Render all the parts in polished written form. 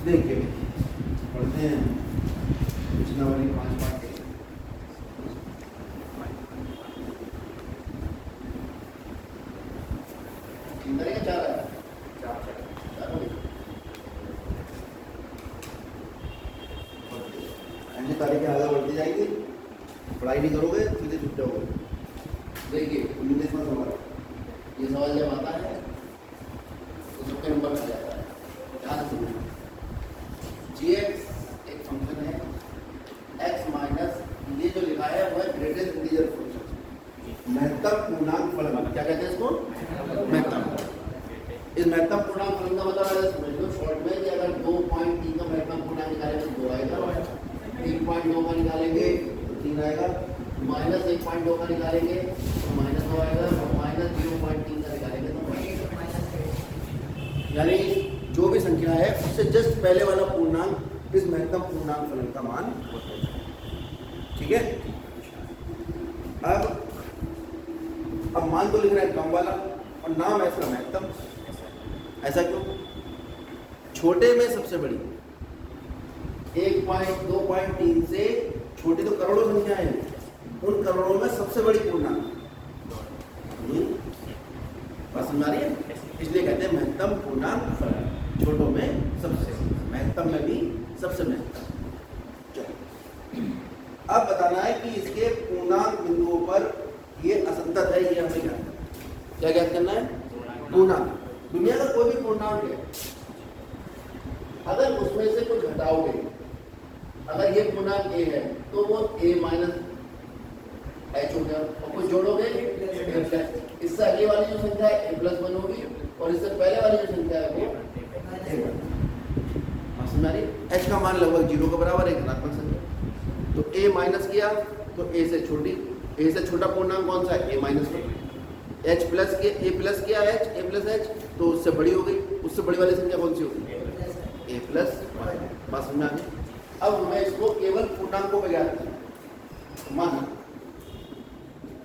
देखिए पढ़ते हैं पिछला वाली 5 पार्ट के तीन तरह का 4 है, 4 ऐसे तारीखें आगे बढ़ती जाएगी, पढ़ाई नहीं करोगे सीधे छुट जाओगे। देखिए 19वां सवाल, ये सवाल जब आता है तो सबके नंबर आ जाता है। ध्यान से सुनना, gx एक फंक्शन है, x माइनस ये जो लिखा है वो है ग्रेटेस्ट इंटीजर फंक्शन, महत्तम पूर्णांक फलन। क्या कहते हैं इसको? महत्तम। इस महत्तम पूर्णांक फलन का मतलब है समझ लो शॉर्ट में कि अगर 2.3 का महत्तम पूर्णांक निकालेंगे तो 2 आएगा, 3.2 का निकालेंगे तो 3 आएगा, माइनस 1.2 का निकालेंगे तो -2 आएगा, और माइनस 0.3 का निकालेंगे तो यानी जो भी संख्या है उससे जस्ट पहले वाला पूर्णांक इस महत्तम पूर्णांक फलन का मान होता है। ठीक है, अब मान तो लिख रहे हैं कम वाला और नाम है इसका महत्तम। ऐसा क्यों? छोटे में सबसे बड़ी 1.2.3 से छोटी तो करोड़ों संख्या है, उन करोड़ों में सबसे बड़ी पूर्णांक बात समझ आ रही है? इसलिए कहते हैं महत्तम पूर्णांक फलन, छोटों में सबसे महत्तम में भी सबसे महत्तम। चलो अब बताना है कि इसके पूर्णांक बिंदुओं पर ये असंतत है, ये हमें क्या ज्ञात करना है? पूर्णांक। दुनिया का कोई भी पूर्णांक है, अगर उसमें से कुछ घटाओगे, अगर ये पूर्णांक a है तो वो a माइनस h हो गया, और कुछ जोड़ोगे इससे अगली वाली जो संख्या है a+1 होगी, और इससे पहले वाली जो संख्या है वो h का मान लगभग 0 के बराबर है, धनात्मक संख्या। तो a माइनस किया तो a से छोटी, a से छोटा पूर्णांक कौन सा है? a माइनस h प्लस के a प्लस किया h, a प्लस h तो उससे बड़ी हो गई, उससे बड़ी वाली संख्या कौन सी होगी? a plus. बात समझ में आ गई? अब मैं इसको केवल पूर्णांकों में ज्ञात करूं। माना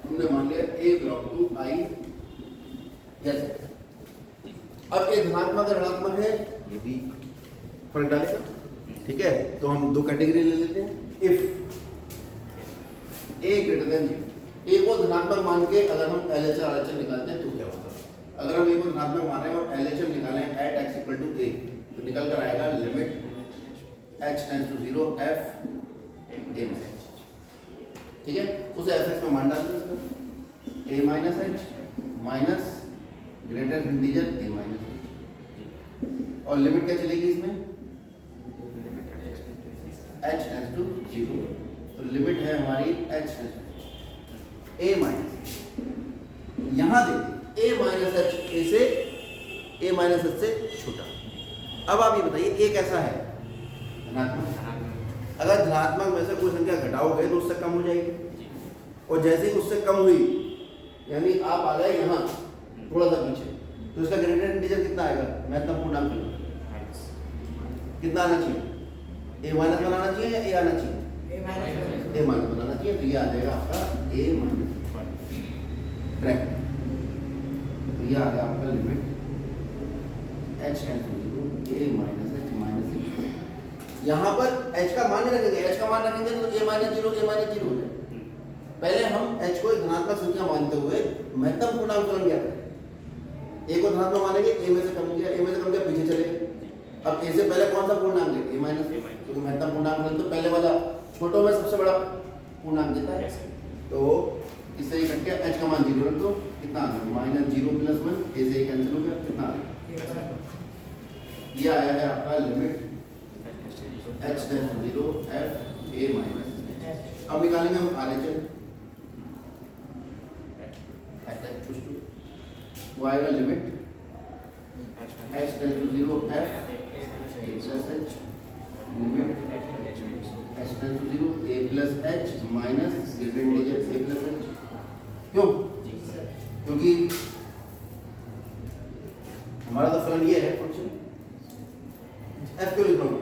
हमने मान लिया a बिलोंग टू i, जैसे अब ये धनात्मक ऋणात्मक है, ये भी फर्क डालेगा। ठीक है, तो हम दो कैटेगरी ले लेते हैं। If a greater then a को धनात्मक मान के अगर हम LHS RHS निकालते हैं तो क्या होगा? अगर हम a को धनात्मक मान रहे हैं और LHS निकालें at x equal to a तो निकल कर आएगा limit h tends to 0 f a minus. ठीक है, उसे fx में मान डालते हैं, a minus h minus greater integer a minus h, और लिमिट क्या चलेगी इसमें? h टेंड्स टू 0, तो लिमिट है हमारी h a माइनस। यहां देखिए a माइनस h a से a माइनस h से छोटा। अब आप ये बताइए a कैसा है? धनात्मक। अगर धनात्मक में से कोई संख्या घटाओगे तो उससे कम हो जाएगी, और जैसे ही उससे कम हुई यानी आप आ गए यहाँ थोड़ा सा पीछे, तो इसका ग्रेटर इंटीजर कितना आएगा? महत्तम पूर्णांक कितना आना चाहिए? a माइनस बनाना चाहिए या a आना चाहिए? a माइनस बनाना चाहिए, तो ये आ जाएगा आपका a माइनस। तो ये आ गया आपका limit h tends to 0 a minus h minus 1। यहाँ पर h का मान रखेंगे, h का मान रखेंगे तो a माइनस 0 a माइनस 0 हो जाए। पहले हम h को एक धनात्मक संख्या मानते हुए महत्तम पूर्णांक फलन ज्ञात करें। a को धनात्मक मानेंगे, a में से कम गया, a में से कम गया, पीछे चले। अब a से पहले कौन सा पूर्णांक है? a माइनस, क्योंकि महत्तम पूर्णांक फलन तो पहले वाला छोटों में सबसे बड़ा पूर्णांक देता है। तो इससे ये कट गया, h का मान 0 रख दो, कितना आ गया? माइनस 0 प्लस 1, a से कैंसिल हो गया, कितना आ गया? ये आया है आपका limit h tends to 0 f a minus. अब निकालेंगे हम RHS, वो आएगा limit h tends to 0 f a plus h, limit h tends to 0 a plus h minus greater integer a plus h। क्यों? क्योंकि हमारा तो फलन ये है फंक्शन f क्यों लिख रहा हूँ?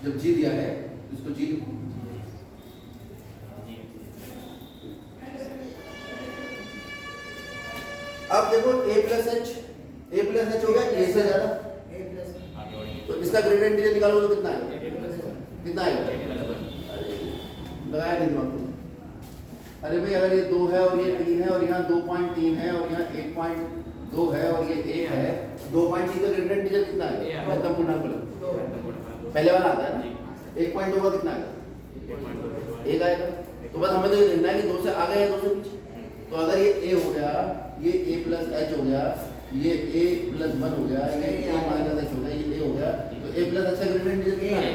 जब g दिया है इसको g लिखो। अब देखो a प्लस h हो गया a से ज्यादा, तो इसका ग्रेडियंट इंटीजर निकालो तो कितना आएगा? कितना आएगा? अरे लगाया नहीं दिमाग को। अरे भाई अगर ये 2 है और ये 3 है और यहाँ 2.3 है और यहाँ 1.2 है और ये 1 है, 2.3 का ग्रेडियंट इंटीजर कितना आएगा? मतलब पूर्णांक बोलो, पहले वाला आता है ना, 1.2 का कितना आएगा? 1 आएगा। तो बस हमें तो ये देखना है कि 2 से आगे या 2 से पीछे। तो अगर ये a हो गया, ये a प्लस h हो गया, ये a प्लस 1 हो गया, ये a माइनस h हो गया, ये a हो गया, तो a प्लस h का ग्रेडियंट इंटीजर कितना है?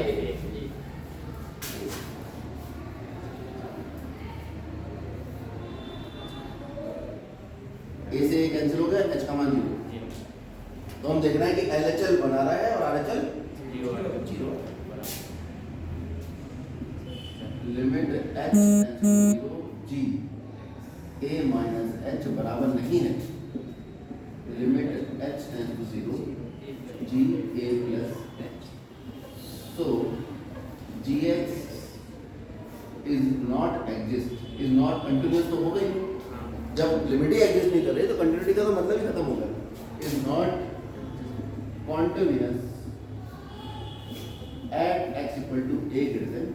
a से a कैंसिल हो गया, h का मान 0। तो हम देखना है कि LHL बना रहा है और RHL 0। Limit h tends to 0 g a minus h बराबर नहीं है limit h tends to 0 g a plus h। So gx is not exist, is not continuous तो हो गई। जब लिमिट ही एग्जिस्ट नहीं कर रही तो कंटिन्यूटी का तो मतलब ही खत्म हो गया। Is not continuous at x equal to a greater then